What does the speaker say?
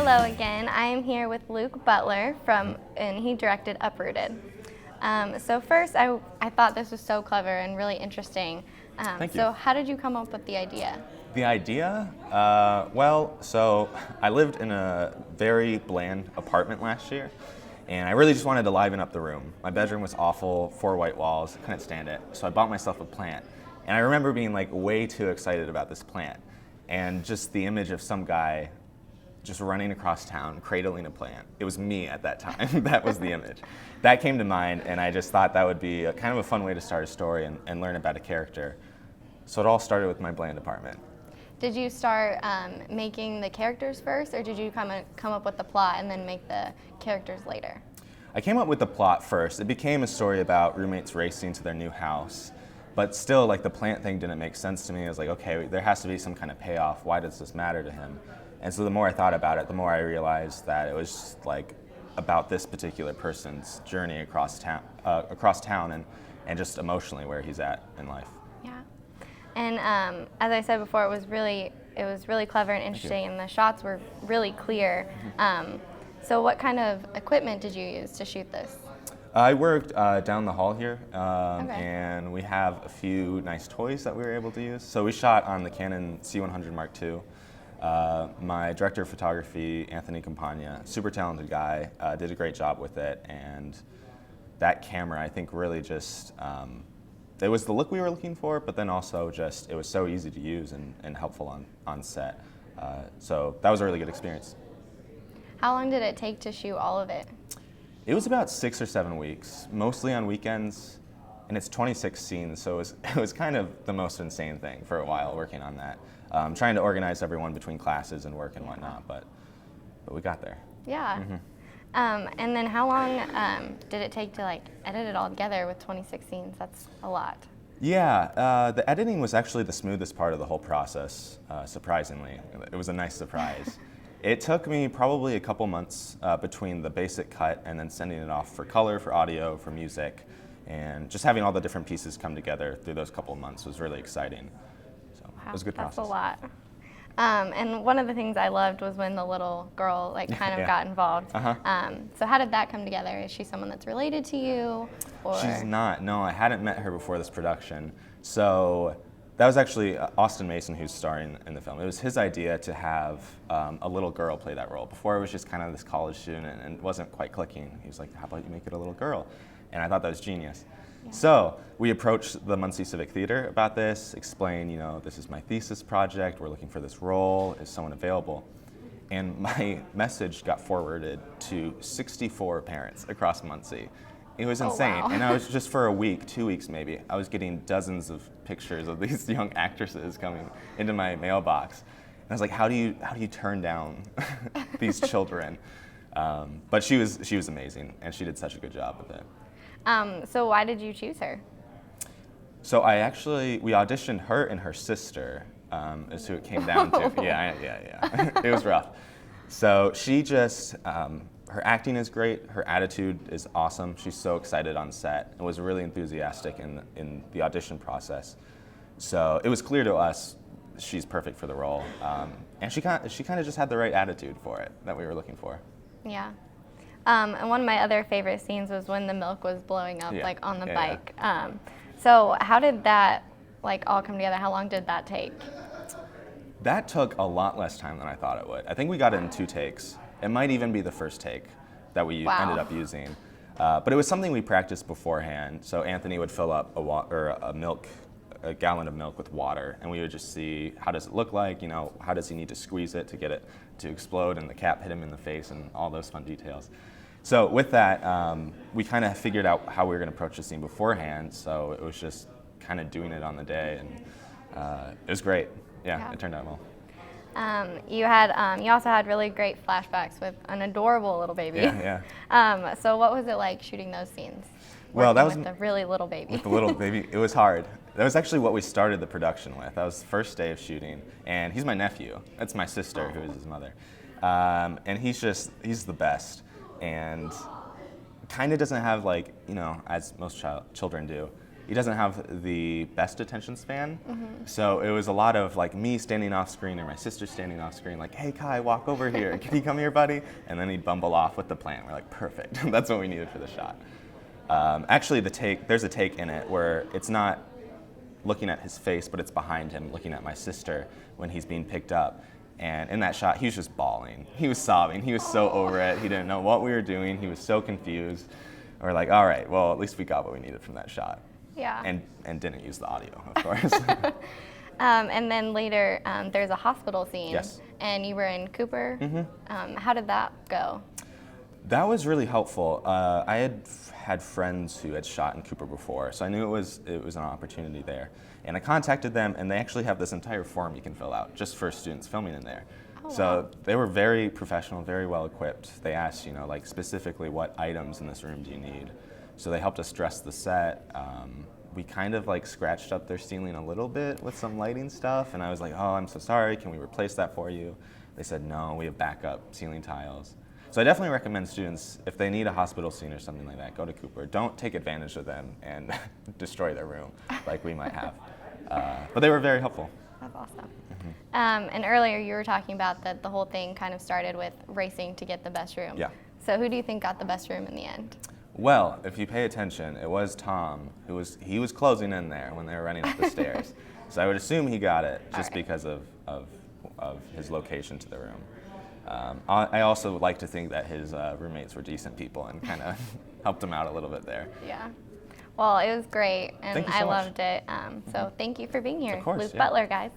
Hello again. I am here with Luke Butler and he directed Uprooted. So first, I thought this was so clever and really interesting. Thank you. So how did you come up with the idea? The idea? So I lived in a very bland apartment last year, and I really just wanted to liven up the room. My bedroom was awful, 4 white walls, couldn't stand it. So I bought myself a plant. And I remember being like way too excited about this plant. And just the image of some guy just running across town, cradling a plant. It was me at that time. That was the image. That came to mind, and I just thought that would be kind of a fun way to start a story and learn about a character. So it all started with my bland apartment. Did you start making the characters first, or did you come up with the plot and then make the characters later? I came up with the plot first. It became a story about roommates racing to their new house. But still, like, the plant thing didn't make sense to me. I was like, okay, there has to be some kind of payoff. Why does this matter to him? And so the more I thought about it, the more I realized that it was just, like, about this particular person's journey across town and just emotionally where he's at in life. Yeah. And as I said before, it was really clever and interesting, and the shots were really clear. So what kind of equipment did you use to shoot this? I worked down the hall here, Okay. and we have a few nice toys that we were able to use. So we shot on the Canon C100 Mark II. My director of photography, Anthony Campagna, super talented guy, did a great job with it. And that camera, I think, really just, it was the look we were looking for, but then also just, it was so easy to use and helpful on set. So that was a really good experience. How long did it take to shoot all of it? It was about 6 or 7 weeks, mostly on weekends, and it's 26 scenes, so it was kind of the most insane thing for a while working on that. Trying to organize everyone between classes and work and whatnot, but we got there. Yeah. Mm-hmm. And then how long did it take to like edit it all together with 26 scenes? That's a lot. Yeah, the editing was actually the smoothest part of the whole process, surprisingly. It was a nice surprise. It took me probably a couple months between the basic cut and then sending it off for color, for audio, for music, and just having all the different pieces come together through those couple of months was really exciting. So Wow, it was a good process. that's a lot. And one of the things I loved was when the little girl like kind of Yeah. got involved. Uh-huh. So how did that come together? Is she someone that's related to you? Or? She's not. No, I hadn't met her before this production. So that was actually Austin Mason who's starring in the film. It was his idea to have a little girl play that role. Before it was just kind of this college student and it wasn't quite clicking. He was like, how about you make it a little girl? And I thought that was genius. Yeah. So we approached the Muncie Civic Theater about this, explained, this is my thesis project, we're looking for this role, is someone available? And my message got forwarded to 64 parents across Muncie. It was insane. Wow. And I was just for a week, 2 weeks maybe, I was getting dozens of pictures of these young actresses coming into my mailbox. And I was like, how do you turn down these children? But she was amazing, and she did such a good job with it. So why did you choose her? So we auditioned her and her sister, is who it came down to. Yeah. It was rough. So she just, her acting is great, her attitude is awesome. She's so excited on set and was really enthusiastic in the audition process. So it was clear to us she's perfect for the role. And she kind of just had the right attitude for it that we were looking for. Yeah. And one of my other favorite scenes was when the milk was blowing up like on the bike. Yeah. So how did that like all come together? How long did that take? That took a lot less time than I thought it would. I think we got it in 2 takes. It might even be the first take that we ended up using. But it was something we practiced beforehand. So Anthony would fill up a gallon of milk with water, and we would just see how does it look like, how does he need to squeeze it to get it to explode and the cap hit him in the face and all those fun details. So with that, we kind of figured out how we were going to approach the scene beforehand, so it was just kind of doing it on the day, and it was great. Yeah, it turned out well. You also had really great flashbacks with an adorable little baby. Yeah. So what was it like shooting those scenes? Well, that was with the really little baby. With the little baby, it was hard. That was actually what we started the production with. That was the first day of shooting, and he's my nephew. That's my sister, who is his mother, and he's the best, and kind of doesn't have as most children do, he doesn't have the best attention span. So it was a lot of like me standing off screen or my sister standing off screen, like, hey Kai, walk over here. Can you come here, buddy? And then he'd bumble off with the plant. We're like, perfect. That's what we needed for the shot. Actually, there's a take in it where it's not looking at his face, but it's behind him looking at my sister when he's being picked up. And in that shot, he was just bawling. He was sobbing. He was so over it. He didn't know what we were doing. He was so confused. We're like, all right, well, at least we got what we needed from that shot. Yeah. And didn't use the audio, of course. And then later, there's a hospital scene. Yes. And you were in Cooper. How did that go? That was really helpful. I had friends who had shot in Cooper before, so I knew it was an opportunity there. And I contacted them, and they actually have this entire form you can fill out just for students filming in there. Oh, So wow. they were very professional, very well equipped. They asked, like specifically what items in this room do you need? So they helped us dress the set. We kind of like scratched up their ceiling a little bit with some lighting stuff, and I was like, oh, I'm so sorry, can we replace that for you? They said, no, we have backup ceiling tiles. So I definitely recommend students, if they need a hospital scene or something like that, go to Cooper. Don't take advantage of them and destroy their room like we might have. But they were very helpful. That's awesome. And earlier you were talking about that the whole thing kind of started with racing to get the best room. Yeah. So who do you think got the best room in the end? Well, if you pay attention, it was Tom he was closing in there when they were running up the stairs. So I would assume he got it just because of his location to the room. I also would like to think that his roommates were decent people and kind of helped him out a little bit there. Yeah. Well, it was great, and Thank you so I much. loved it. So thank you for being here. Of course, Luke yeah. Butler, guys.